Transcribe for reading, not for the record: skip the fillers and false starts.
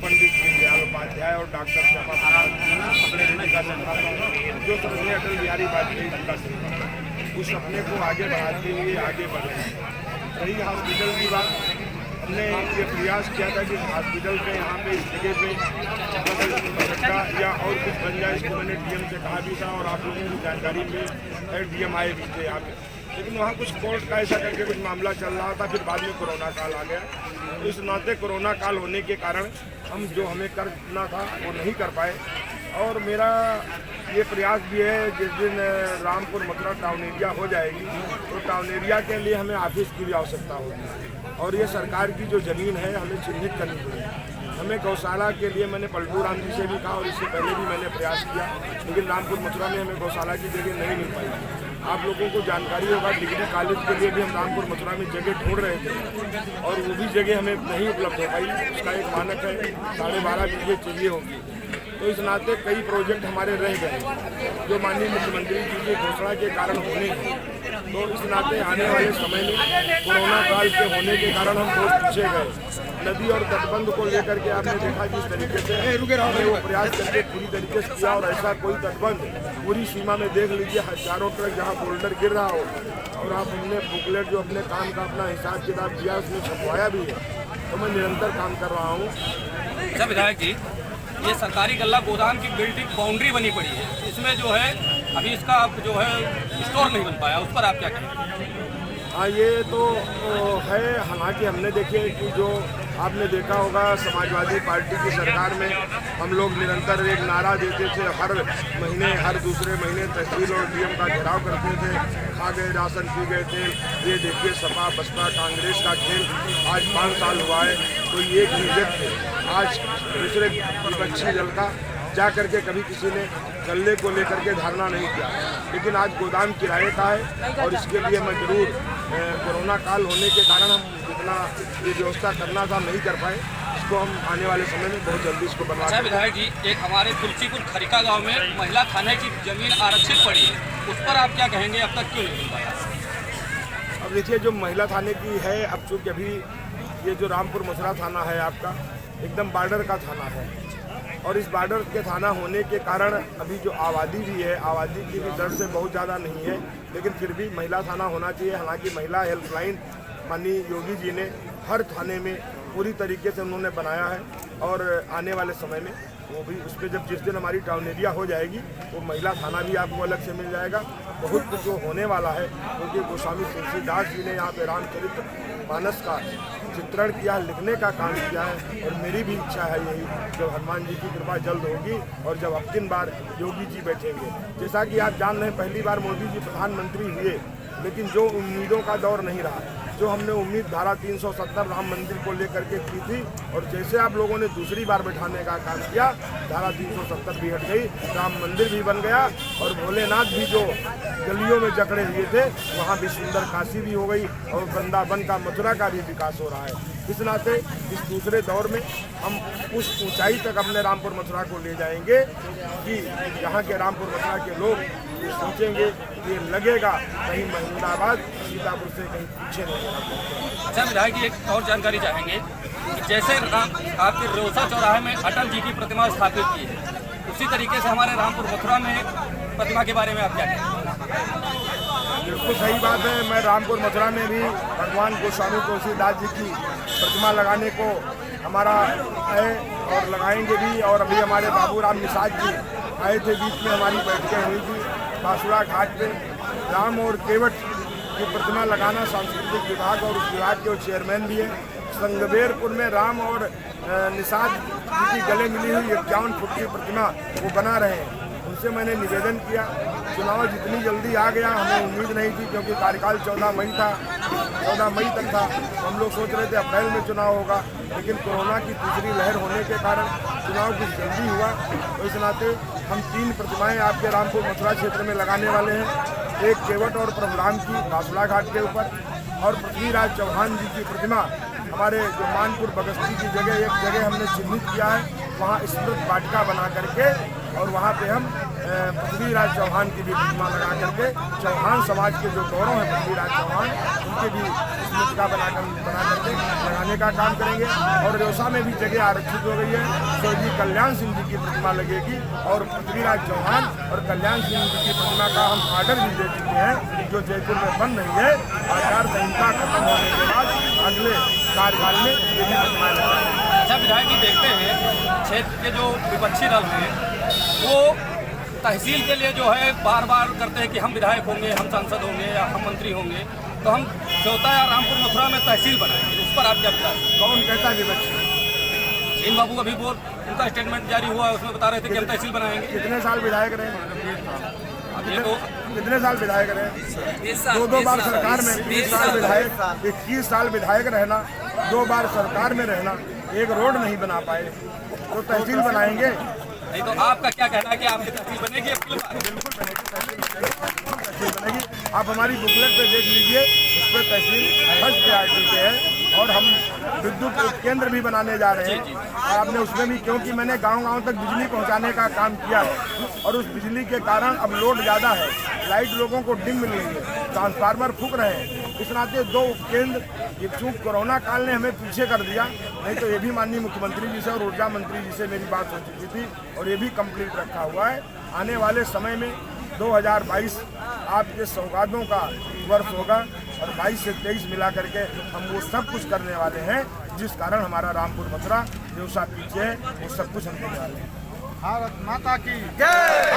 पंडित दीनदयाल उपाध्याय और डॉक्टर श्यामा प्रसाद मुखर्जी का सपना था, जो सपने अटल बिहारी वाजपेयी जी का सपना था, उस सपने को आगे बढ़ाते हुए आगे बढ़ रहे हैं। रही हॉस्पिटल की बात, हमने ये प्रयास किया था कि हॉस्पिटल पे यहाँ पे इस जगह पे बच्चा या और कुछ बन जाए, इसको मैंने डीएम से कहा भी था और आप लोगों की जानकारी में डीएम आए भी थे यहाँ पे, लेकिन वहाँ कुछ कोर्ट का ऐसा करके कुछ मामला चल रहा था। फिर बाद में कोरोना काल आ गया, तो इस नाते कोरोना काल होने के कारण हम जो हमें करना था वो नहीं कर पाए। और मेरा ये प्रयास भी है, जिस दिन रामपुर मथुरा टाउन एरिया हो जाएगी तो टाउन एरिया के लिए हमें ऑफिस की भी आवश्यकता होगी, और ये सरकार की जो ज़मीन है हमें चिन्हित करनी पड़ेगी। हमें गौशाला के लिए मैंने पलटू राम जी से भी कहा और इससे पहले भी मैंने प्रयास किया, लेकिन रामपुर मथुरा में हमें गौशाला की जगह नहीं मिल पाई। आप लोगों को जानकारी होगा, डिग्री कॉलेज के लिए भी हम रामपुर मथुरा में जगह ढूंढ रहे थे और वो भी जगह हमें नहीं उपलब्ध हो पाई। उसका एक मानक है 12.5 बीघे चाहिए होगी, तो इस नाते कई प्रोजेक्ट हमारे रह गए जो माननीय मुख्यमंत्री जी की घोषणा के कारण होने हैं। तो इस नाते आने वाले समय में कोरोना काल के होने के कारण हम बहुत पीछे गए। नदी और तटबंध को लेकर के आपने देखा जिस तरीके से हमने वो प्रयास करके पूरी तरीके से किया, और ऐसा कोई तटबंध पूरी सीमा में देख लीजिए, हजारों ट्रक जहाँ बोल्डर गिर रहा हो और आप हमने बुकलेट जो अपने काम का अपना हिसाब किताब किया उसमें छपवाया भी है। तो मैं निरंतर काम कर रहा हूँ। अच्छा विधायक जी, ये सरकारी गल्ला गोदाम की बिल्डिंग बाउंड्री बनी पड़ी है, इसमें जो है अभी इसका जो है स्टोर नहीं बन पाया, उस पर आप क्या कहेंगे? हाँ, ये तो है। हालांकि हमने देखे कि जो आपने देखा होगा समाजवादी पार्टी की सरकार में हम लोग निरंतर एक नारा देते थे, हर महीने हर दूसरे महीने तहसील और डीएम का घेराव करते थे, खा गए राशन पी गए थे। ये देखिए सपा बसपा कांग्रेस का खेल। आज 5 साल हुआ है, कोई एक ही व्यक्ति आज दूसरे विपक्षी दल का जा करके कभी किसी ने गल्ले को लेकर के धारणा नहीं किया, लेकिन आज गोदाम किराए का है और इसके लिए मैं जरूर कोरोना काल होने के कारण हम जितना ये व्यवस्था करना था नहीं कर पाए, इसको हम आने वाले समय में बहुत जल्दी इसको बनवा। अच्छा विधायक जी, एक हमारे तुलसीपुर खरिका गांव में महिला थाने की जमीन आरक्षित पड़ी है, उस पर आप क्या कहेंगे? अब तक क्यों नहीं मिल पाया? अब देखिए, जो महिला थाने की है, अब चूँकि अभी ये जो रामपुर मथुरा थाना है आपका एकदम बॉर्डर का थाना है, और इस बॉर्डर के थाना होने के कारण अभी जो आबादी भी है, आबादी की भी दर से बहुत ज़्यादा नहीं है, लेकिन फिर भी महिला थाना होना चाहिए। हालांकि महिला हेल्पलाइन माननीय योगी जी ने हर थाने में पूरी तरीके से उन्होंने बनाया है, और आने वाले समय में वो भी उस पर जब जिस दिन हमारी टाउन एरिया हो जाएगी वो महिला थाना भी आपको अलग से मिल जाएगा। बहुत कुछ जो होने वाला है, क्योंकि गोस्वामी तुलसीदास जी ने यहाँ पे रामचरित मानस का चित्रण किया, लिखने का काम किया है, और मेरी भी इच्छा है यही, जब हनुमान जी की कृपा जल्द होगी और जब अब की बार योगी जी बैठेंगे। जैसा कि आप जान रहे हैं, पहली बार मोदी जी प्रधानमंत्री हुए, लेकिन जो उम्मीदों का दौर नहीं रहा, जो हमने उम्मीद धारा 370 राम मंदिर को लेकर के की थी, और जैसे आप लोगों ने दूसरी बार बैठाने का काम किया, धारा 370 भी हट गई, राम मंदिर भी बन गया, और भोलेनाथ भी जो गलियों में जकड़े हुए थे वहाँ भी सुंदर काशी भी हो गई, और वृंदावन का मथुरा का भी विकास हो रहा है। इस नाते इस दूसरे दौर में हम उस ऊंचाई तक अपने रामपुर मथुरा को ले जाएंगे कि यहाँ के रामपुर मथुरा के लोग सोचेंगे, ये लगेगा कहीं महिंद्राबाद सीतापुर से कहीं पीछे नहीं है। अच्छा विधायक जी, एक और जानकारी चाहेंगे कि जैसे आपके रोसा चौराहे में अटल जी की प्रतिमा स्थापित की है, उसी तरीके से हमारे रामपुर मथुरा में प्रतिमा के बारे में आप क्या कहेंगे? बिल्कुल सही बात है। मैं रामपुर मथुरा में भी भगवान गोस्वामी तुलसीदास जी की प्रतिमा लगाने को हमारा है और लगाएंगे भी। और अभी हमारे बाबूराम निषाद जी आए थे, बीच में हमारी बैठकें हुई थी बासुड़ा घाट पे। राम और केवट की प्रतिमा लगाना सांस्कृतिक विभाग और उस विभाग के चेयरमैन भी हैं। संगबेरपुर में राम और निषाद जी की गले मिली हुई 51 फुट की प्रतिमा वो बना रहे हैं। उनसे मैंने निवेदन किया, चुनाव जितनी जल्दी आ गया हमें उम्मीद नहीं थी, क्योंकि कार्यकाल 14 मई था, 14 मई तक था, तो हम लोग सोच रहे थे अप्रैल में चुनाव होगा, लेकिन कोरोना की तीसरी लहर होने के कारण चुनाव कुछ जल्दी हुआ। तो इस नाते हम 3 प्रतिमाएं आपके रामपुर मथुरा क्षेत्र में लगाने वाले हैं। एक केवट और प्रभुराम की बासुड़ा घाट के ऊपर, और पृथ्वीराज चौहान जी की प्रतिमा हमारे जो मानपुर बगस्ती की जगह एक जगह हमने चिन्हित किया है, वहाँ स्मृत वाटिका बना करके और वहाँ पे हम पृथ्वीराज चौहान की भी प्रतिमा लगा करके चौहान समाज के जो गौरव है पृथ्वीराज चौहान, उनके भी स्मृतिका बना करके लगाने का काम करेंगे। और रेउसा में भी जगह आरक्षित हो गई है, स्वर्गीय कल्याण सिंह जी की प्रतिमा लगेगी और पृथ्वीराज चौहान और कल्याण सिंह जी की प्रतिमा का हम ऑर्डर भी दे चुके हैं, जो जयपुर में बन रही है। आचार संहिता खत्म होने के बाद अगले कार्यकाल में ये भी प्रतिमा लगाएंगे। अच्छा विधायक जी, देखते हैं क्षेत्र के जो विपक्षी दल हैं वो तहसील के लिए जो है बार बार करते हैं कि हम विधायक होंगे, हम सांसद होंगे या हम मंत्री होंगे तो हम चौथा या रामपुर मथुरा में तहसील बनाएंगे। उस पर आप क्या विचार? कौन कहता है विपक्षी? इन बाबू अभी वो उनका स्टेटमेंट जारी हुआ है, उसमें बता रहे थे कि हम तहसील बनाएंगे। कितने साल विधायक रहे? ये तो कितने साल विधायक रहे? 2 बार सरकार में 20 साल विधायक, 21 साल विधायक रहना, 2 बार सरकार में रहना, एक रोड नहीं बना पाए तो तहसील बनाएंगे? नहीं तो आपका क्या कहना है कि आपकी तहसील बनेगी? बिल्कुल बनेगी, तहसील बनेगी। आप हमारी बुकलेट पे देख लीजिए, उस पर तहसील फर्स्ट प्रायोरिटी पे है। और हम विद्युत केंद्र भी बनाने जा रहे हैं। आपने उसमें भी, क्योंकि मैंने गांव-गांव तक बिजली पहुंचाने का काम किया है और उस बिजली के कारण अब लोड ज़्यादा है, लाइट लोगों को डिम मिल रही है, ट्रांसफार्मर फूक रहे हैं। इस नाते 2 उपकेंद्र, ये चूँकि कोरोना काल ने हमें पीछे कर दिया, नहीं तो ये भी माननीय मुख्यमंत्री जी से और ऊर्जा मंत्री जी से मेरी बात हो चुकी थी और ये भी कंप्लीट रखा हुआ है। आने वाले समय में 2022 आपके सौगातों का वर्ष होगा और 22 से 23 मिला करके हम वो सब कुछ करने वाले हैं जिस कारण हमारा रामपुर मथुरा रेउसा पीछे है, वो सब कुछ हम देने वाले हैं। भारत माता की जय।